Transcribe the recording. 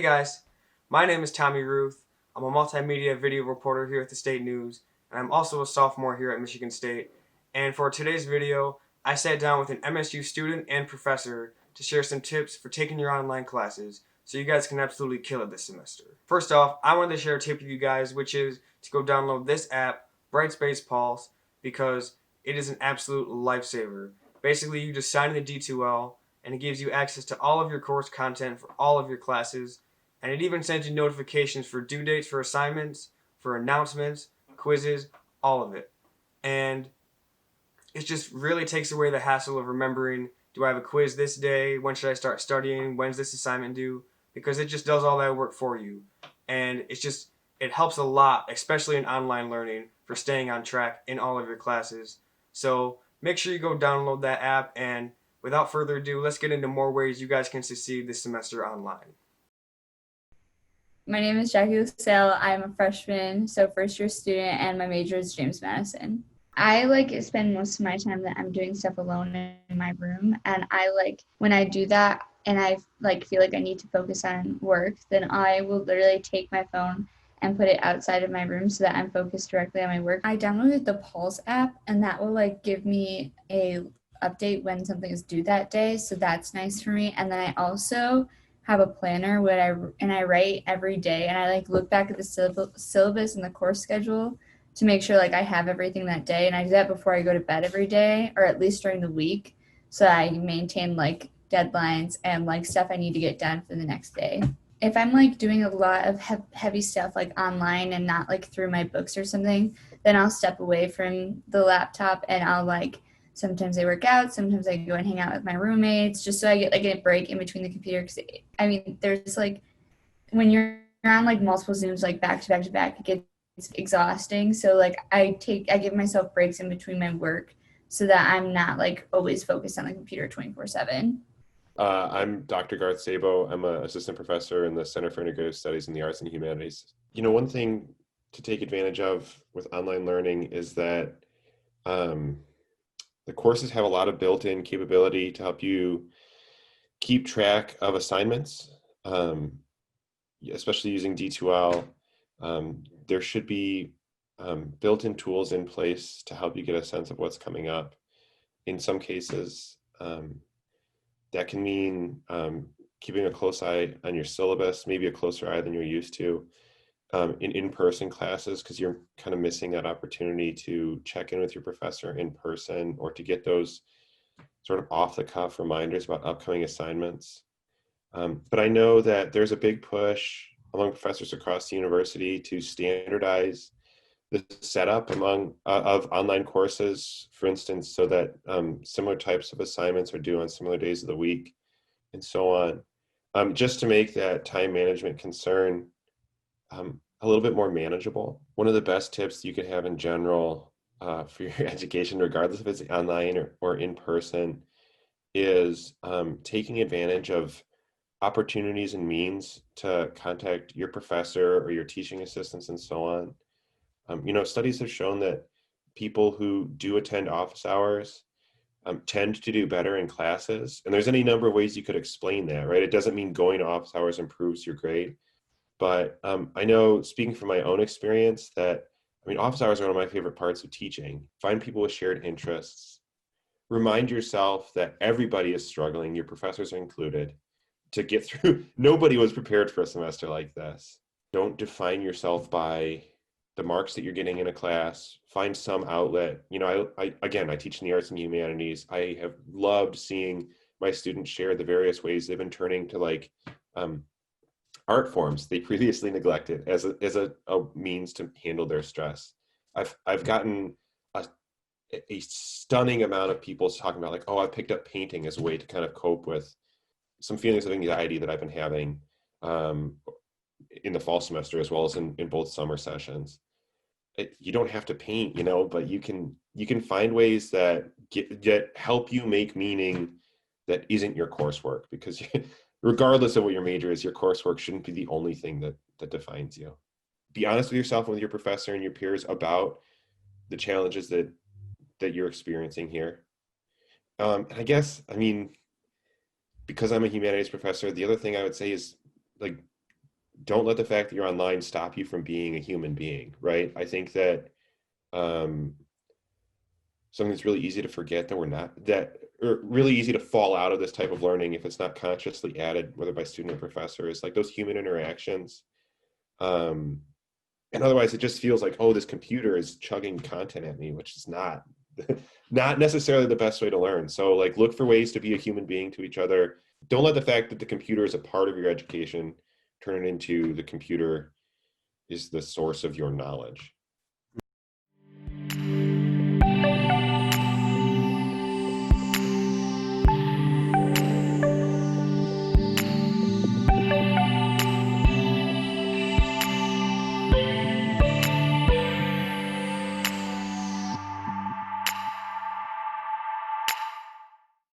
Hey guys, my name is Tommy Ruth. I'm a multimedia video reporter here at the State News, and I'm also a sophomore here at Michigan State. And for today's video, I sat down with an MSU student and professor to share some tips for taking your online classes so you guys can absolutely kill it this semester. First off, I wanted to share a tip with you guys, which is to go download this app, Brightspace Pulse, because it is an absolute lifesaver. Basically, you just sign in the D2L, and it gives you access to all of your course content for all of your classes, and it even sends you notifications for due dates for assignments, for announcements, quizzes, all of it. And it just really takes away the hassle of remembering, do I have a quiz this day? When should I start studying? When's this assignment due? Because it just does all that work for you. And it helps a lot, especially in online learning, for staying on track in all of your classes. So make sure you go download that app, and without further ado, let's get into more ways you guys can succeed this semester online. My name is Jackie Lasselle. I'm a freshman, so first year student, and my major is James Madison. I spend most of my time that I'm doing stuff alone in my room, and I when I do that and I feel like I need to focus on work, then I will literally take my phone and put it outside of my room so that I'm focused directly on my work. I downloaded the Pulse app, and that will give me a update when something is due that day, so that's nice for me. And then I also have a planner where I write every day, and I look back at the syllabus and the course schedule to make sure I have everything that day, and I do that before I go to bed every day, or at least during the week, so I maintain deadlines and stuff I need to get done for the next day. If I'm doing a lot of heavy stuff online and not through my books or something, then I'll step away from the laptop, and I'll sometimes I work out, sometimes I go and hang out with my roommates, just so I get a break in between the computer. Because there's when you're on multiple Zooms back to back to back, it gets exhausting. So I give myself breaks in between my work so that I'm not always focused on the computer 24/7. I'm Dr. Garth Sabo. I'm an assistant professor in the Center for Integrative Studies in the Arts and Humanities. One thing to take advantage of with online learning is that the courses have a lot of built-in capability to help you keep track of assignments, especially using D2L. There should be built-in tools in place to help you get a sense of what's coming up. In some cases, that can mean keeping a close eye on your syllabus, maybe a closer eye than you're used to in-person classes, because you're kind of missing that opportunity to check in with your professor in person, or to get those sort of off-the-cuff reminders about upcoming assignments. But I know that there's a big push among professors across the university to standardize the setup of online courses, for instance, so that similar types of assignments are due on similar days of the week, and so on, just to make that time management concern a little bit more manageable. One of the best tips you could have in general for your education, regardless if it's online or in person, is taking advantage of opportunities and means to contact your professor or your teaching assistants and so on. Studies have shown that people who do attend office hours tend to do better in classes. And there's any number of ways you could explain that, right? It doesn't mean going to office hours improves your grade. But I know, speaking from my own experience, that office hours are one of my favorite parts of teaching. Find people with shared interests. Remind yourself that everybody is struggling, your professors are included, to get through. Nobody was prepared for a semester like this. Don't define yourself by the marks that you're getting in a class. Find some outlet. I teach in the arts and humanities. I have loved seeing my students share the various ways they've been turning to art forms they previously neglected as a means to handle their stress. I've gotten a stunning amount of people talking about I picked up painting as a way to kind of cope with some feelings of anxiety that I've been having in the fall semester, as well as in both summer sessions. You don't have to paint, but you can find ways that help you make meaning that isn't your coursework, because regardless of what your major is, your coursework shouldn't be the only thing that defines you. Be honest with yourself and with your professor and your peers about the challenges that you're experiencing here. And I guess, because I'm a humanities professor, the other thing I would say is don't let the fact that you're online stop you from being a human being, right? I think that something that's really easy to forget that we're not, that, or really easy to fall out of this type of learning if it's not consciously added, whether by student or professor, is like those human interactions. And otherwise it just feels like, oh, this computer is chugging content at me, which is not not necessarily the best way to learn. So like, look for ways to be a human being to each other. Don't let the fact that the computer is a part of your education turn it into the computer is the source of your knowledge.